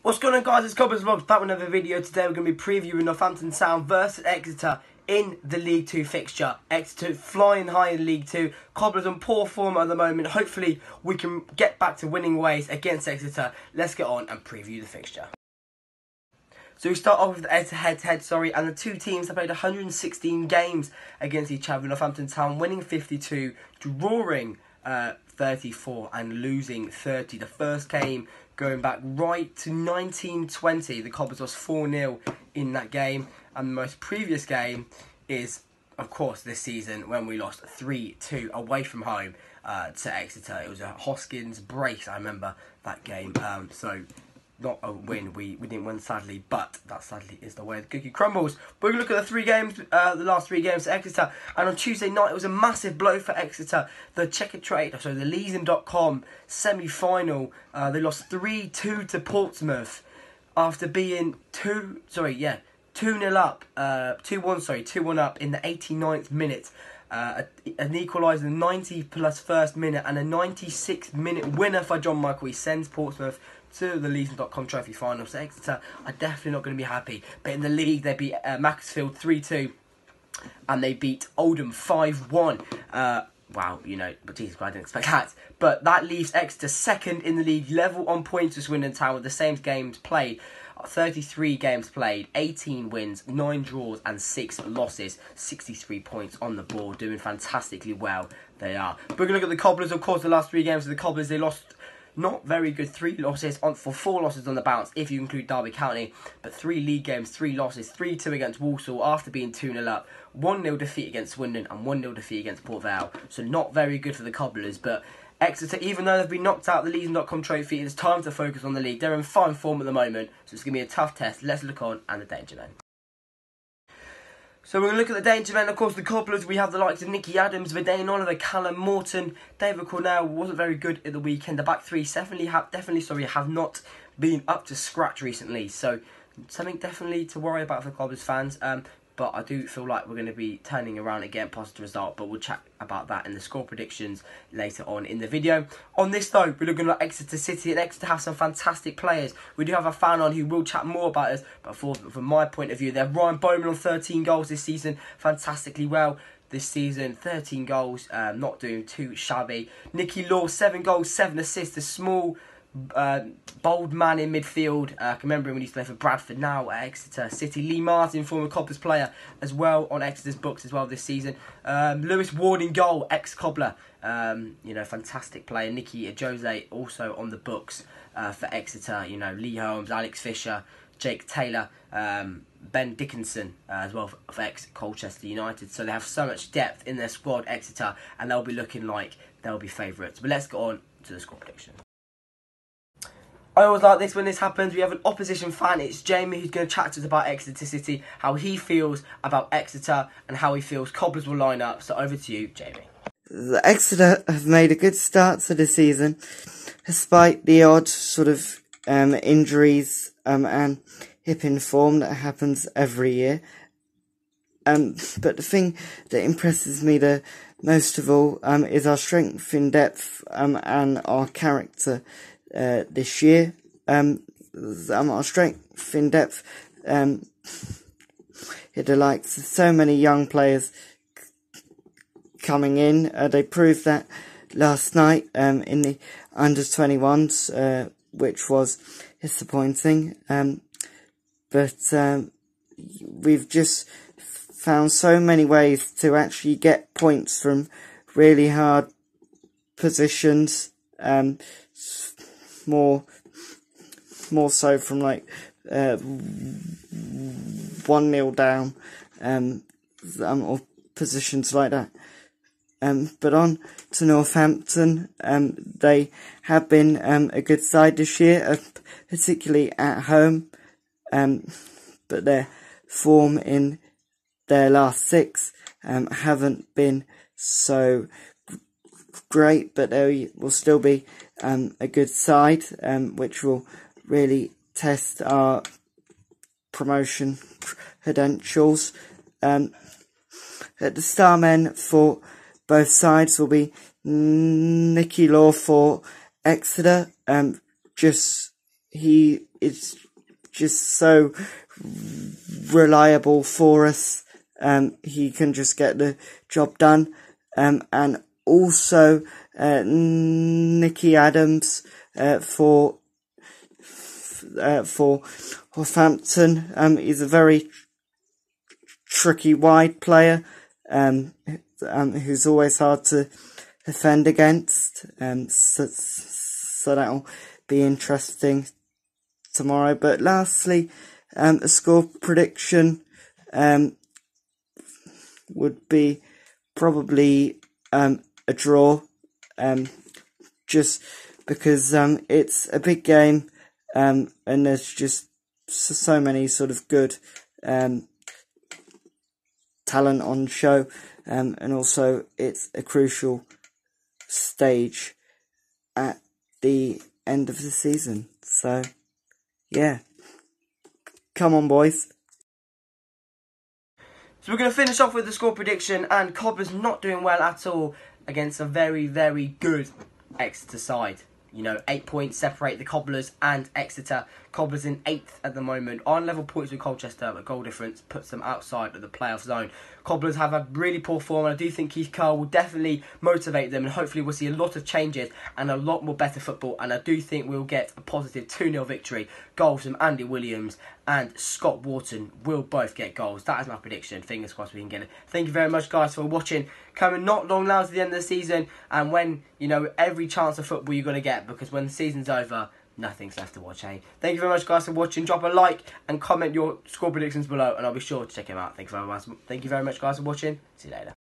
What's going on, guys? It's Cobblers Vlogs back with another video. Today we're going to be previewing Northampton Town versus Exeter in the League 2 fixture. Exeter flying high in League 2. Cobblers on poor form at the moment. Hopefully we can get back to winning ways against Exeter. Let's get on and preview the fixture. So we start off with the head-to-head, and the two teams have played 116 games against each other. Northampton Town winning 52, drawing 34 and losing 30. The first game going back right to 1920. The Cobblers lost 4-0 in that game. And the most previous game is, of course, this season when we lost 3-2 away from home to Exeter. It was a Hoskins brace, I remember that game. So not a win. We didn't win, sadly, but that sadly is the way the cookie crumbles. We're going to look at the last three games at Exeter, and on Tuesday night it was a massive blow for Exeter. The the Leeson.com semi-final, they lost 3-2 to Portsmouth after being 2-1 up in the 89th minute. An equaliser in the 90+ first minute, and a 96th-minute winner for John Michael. He sends Portsmouth to the Leeson.com trophy final. So Exeter are definitely not going to be happy. But in the league, they beat Macclesfield 3-2, and they beat Oldham 5-1. Wow, but Jesus Christ, I didn't expect that. But that leaves Exeter second in the league, level on points with Swindon Town with the same games played. 33 games played, 18 wins, 9 draws and 6 losses. 63 points on the board, doing fantastically well they are. But we're going to look at the Cobblers. Of course, the last three games of the Cobblers, they lost not very good. 3 losses for 4 losses on the bounce, if you include Derby County. But 3 league games, 3 losses. 3-2 against Walsall after being 2-0 up. 1-0 defeat against Swindon and 1-0 defeat against Port Vale. So not very good for the Cobblers. But Exeter, even though they've been knocked out of the Leeson.com trophy, it's time to focus on the league. They're in fine form at the moment, so it's going to be a tough test. Let's look on and the danger men. So we're going to look at the danger men. Of course, the Cobblers, we have the likes of Nicky Adams, Verdane Oliver, Callum Morton. David Cornell wasn't very good at the weekend. The back three definitely have not been up to scratch recently. So something definitely to worry about for Cobblers fans. But I do feel like we're going to be turning around and getting positive result. But we'll chat about that in the score predictions later on in the video. On this though, we're looking at Exeter City, and Exeter have some fantastic players. We do have a fan on who will chat more about us. But from my point of view, they have Ryan Bowman on 13 goals this season, fantastically well this season. 13 goals, not doing too shabby. Nicky Law, 7 goals, 7 assists. A small, bold man in midfield. I can remember him when he used to play for Bradford, now at Exeter City. Lee Martin, former Cobblers player, as well on Exeter's books as well this season. Lewis Ward in goal, ex-Cobbler. Fantastic player. Nicky Jose also on the books for Exeter. Lee Holmes, Alex Fisher, Jake Taylor, Ben Dickinson as well for ex-Colchester United. So they have so much depth in their squad, Exeter, and they'll be looking like they'll be favourites. But let's go on to the score prediction. I always like this when this happens. We have an opposition fan. It's Jamie who's going to chat to us about Exeter City, how he feels about Exeter and how he feels Cobblers will line up. So over to you, Jamie. The Exeter have made a good start to the season, despite the odd sort of injuries and hip in form that happens every year. But the thing that impresses me the most of all is our strength in depth and our character. This year, our strength in depth, it delights so many young players coming in. They proved that last night in the under-21s, which was disappointing. But we've just found so many ways to actually get points from really hard positions. More so from like 1-0 down, or positions like that. But on to Northampton. They have been a good side this year, particularly at home. But their form in their last 6 haven't been so great, but they will still be a good side, which will really test our promotion credentials. The star men for both sides will be Nicky Law for Exeter. Just he is just so reliable for us. He can just get the job done. And also Nicky Adams for Northampton. He's a very tricky wide player, who's always hard to defend against. So that'll be interesting tomorrow. But lastly, a score prediction would be probably a draw, just because it's a big game, and there's just so many sort of good talent on show, and also it's a crucial stage at the end of the season. So yeah, come on boys. So we're going to finish off with the score prediction, and Cobblers not doing well at all against a very, very good Exeter side. You know, 8 points separate the Cobblers and Exeter. Cobblers in 8th at the moment, on level points with Colchester, but goal difference puts them outside of the playoff zone. Cobblers have a really poor form, and I do think Keith Curle will definitely motivate them, and hopefully we'll see a lot of changes and a lot more better football, and I do think we'll get a positive 2-0 victory. Goals from Andy Williams and Scott Wharton will both get goals. That is my prediction. Fingers crossed we can get it. Thank you very much, guys, for watching. Coming not long now to the end of the season, and when, you know, every chance of football you're going to get, because when the season's over, nothing's left to watch, eh? Thank you very much, guys, for watching. Drop a like and comment your score predictions below, and I'll be sure to check them out. Thank you very much, guys, for watching. See you later.